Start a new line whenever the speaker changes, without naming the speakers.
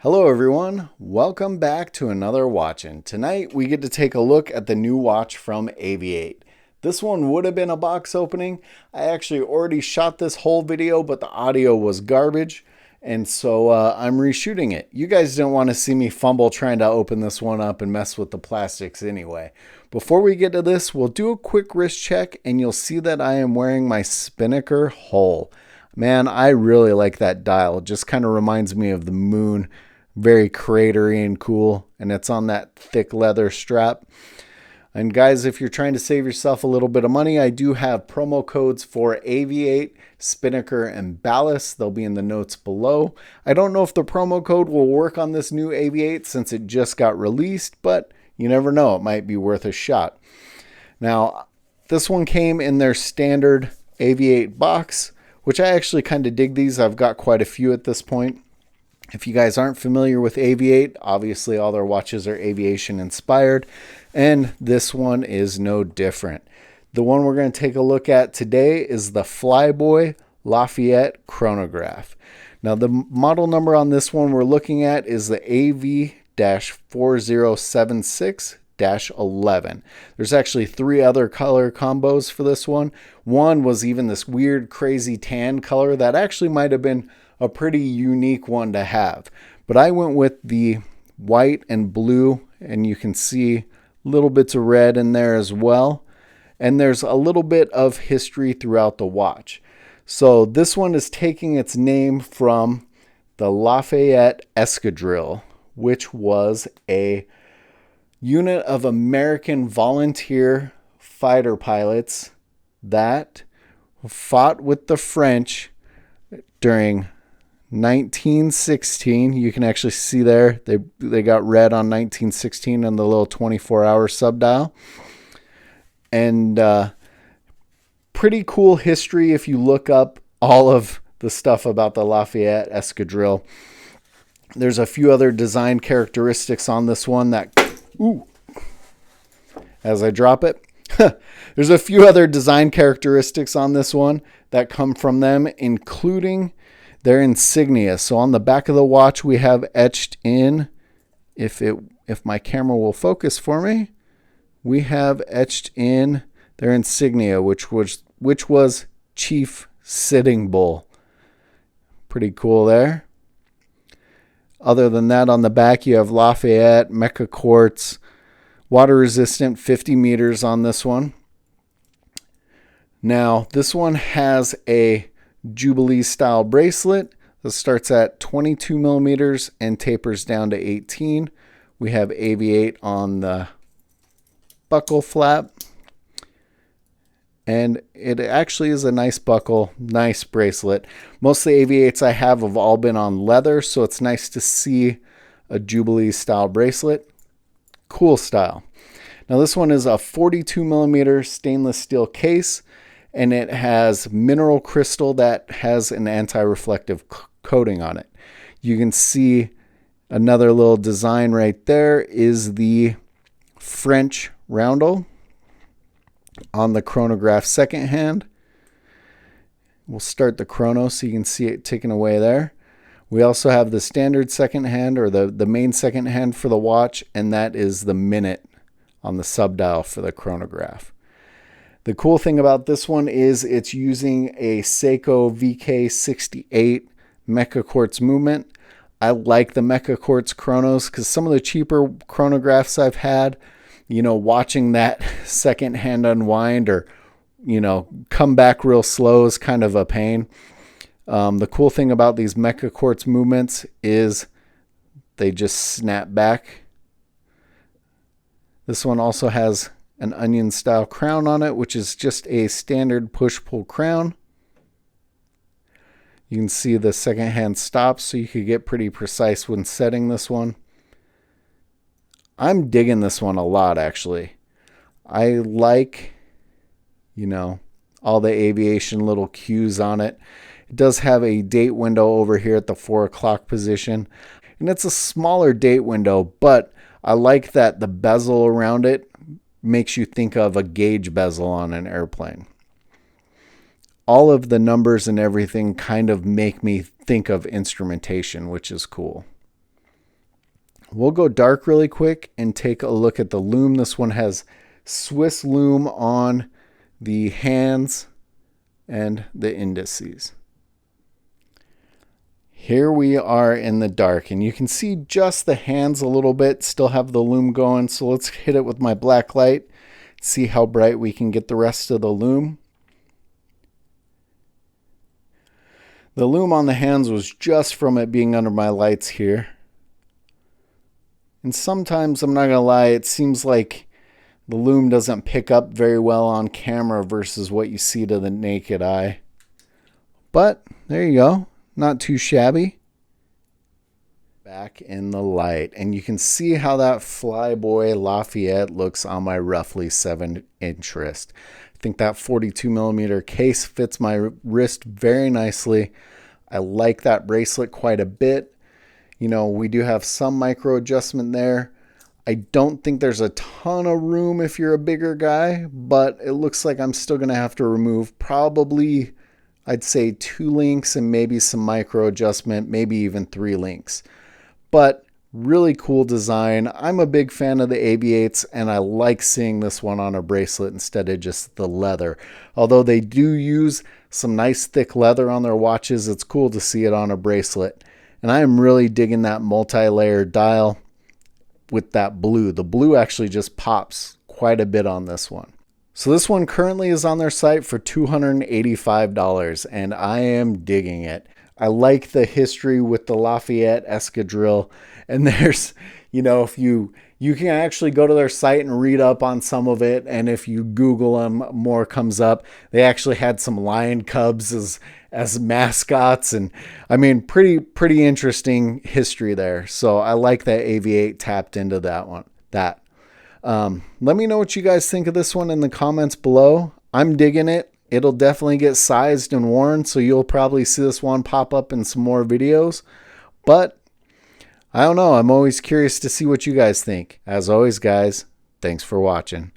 Hello everyone, welcome back to another Watchin. Tonight we get to take a look at the new watch from AV-8. This one would have been a box opening. I actually already shot this whole video, but the audio was garbage, and so I'm reshooting it. You guys didn't want to see me fumble trying to open this one up and mess with the plastics anyway. Before we get to this, we'll do a quick wrist check, and you'll see that I am wearing my Spinnaker Hull. Man, I really like that dial. It just kind of reminds me of the moon. Very cratery and cool, and it's on that thick leather strap. And guys, if you're trying to save yourself a little bit of money, I do have promo codes for AV-8, Spinnaker, and Ballast. They'll be in the notes below. I don't know if the promo code will work on this new AV-8 since it just got released, but you never know. It might be worth a shot. Now, this one came in their standard AV-8 box, which I actually kind of dig these. I've got quite a few at this point. If you guys aren't familiar with AV-8, obviously all their watches are aviation inspired, and this one is no different. The one we're going to take a look at today is the Flyboy Lafayette Chronograph. Now the model number on this one we're looking at is the AV-4076-11. There's actually 3 other color combos for this one. One was even this weird crazy tan color that actually might have been a pretty unique one to have, but I went with the white and blue, and you can see little bits of red in there as well, and there's a little bit of history throughout the watch. So this one is taking its name from the Lafayette Escadrille, which was a unit of American volunteer fighter pilots that fought with the French during 1916. You can actually see there they got red on 1916 on the little 24-hour subdial. And pretty cool history if you look up all of the stuff about the Lafayette Escadrille. There's a few other design characteristics on this one that as I drop it, there's a few other design characteristics on this one that come from them, including their insignia. So on the back of the watch, we have etched in, if my camera will focus for me, we have etched in their insignia, which was Chief Sitting Bull. Pretty cool there. Other than that, on the back, you have Lafayette, Mecha Quartz, water resistant, 50 meters on this one. Now, this one has a Jubilee style bracelet that starts at 22 millimeters and tapers down to 18. We have AV-8 on the buckle flap, and it actually is a nice buckle, nice bracelet. Most of the AV-8s I have all been on leather, so it's nice to see a Jubilee style bracelet. Cool style. Now this one is a 42 millimeter stainless steel case, and it has mineral crystal that has an anti-reflective coating on it. You can see another little design right there is the French roundel on the chronograph second hand. We'll start the chrono so you can see it ticking away there. We also have the standard second hand, or the main second hand for the watch, and that is the minute on the subdial for the chronograph. The cool thing about this one is it's using a Seiko VK68 Mecha Quartz movement. I like the Mecha Quartz chronos because some of the cheaper chronographs I've had, watching that second hand unwind or, come back real slow is kind of a pain. The cool thing about these Mecha Quartz movements is they just snap back. This one also has an onion style crown on it, which is just a standard push-pull crown. You can see the second hand stops, so you could get pretty precise when setting this one. I'm digging this one a lot, actually. I like, all the aviation little cues on it. It does have a date window over here at the 4 o'clock position, and it's a smaller date window, but I like that the bezel around it makes you think of a gauge bezel on an airplane. All of the numbers and everything kind of make me think of instrumentation, which is cool. We'll go dark really quick and take a look at the lume. This one has Swiss lume on the hands and the indices. Here we are in the dark, and you can see just the hands a little bit, still have the lume going. So let's hit it with my black light, see how bright we can get the rest of the lume. The lume on the hands was just from it being under my lights here. And sometimes, I'm not going to lie, it seems like the lume doesn't pick up very well on camera versus what you see to the naked eye. But there you go. Not too shabby. Back in the light, and you can see how that Flyboy Lafayette looks on my roughly 7-inch wrist. I think that 42mm case fits my wrist very nicely. I like that bracelet quite a bit. You know, we do have some micro adjustment there. I don't think there's a ton of room if you're a bigger guy, but it looks like I'm still going to have to remove probably, I'd say 2 links and maybe some micro adjustment, maybe even 3 links. But really cool design. I'm a big fan of the AV-8s, and I like seeing this one on a bracelet instead of just the leather. Although they do use some nice thick leather on their watches, it's cool to see it on a bracelet. And I am really digging that multi-layered dial with that blue. The blue actually just pops quite a bit on this one. So this one currently is on their site for $285, and I am digging it. I like the history with the Lafayette Escadrille, and there's, you know, if you can actually go to their site and read up on some of it, and if you Google them, more comes up. They actually had some lion cubs as mascots, and I mean, pretty interesting history there. So I like that AV-8 tapped into that one. Let me know what you guys think of this one in the comments below. I'm digging it. It'll definitely get sized and worn, so you'll probably see this one pop up in some more videos. But I don't know. I'm always curious to see what you guys think. As always, guys, thanks for watching.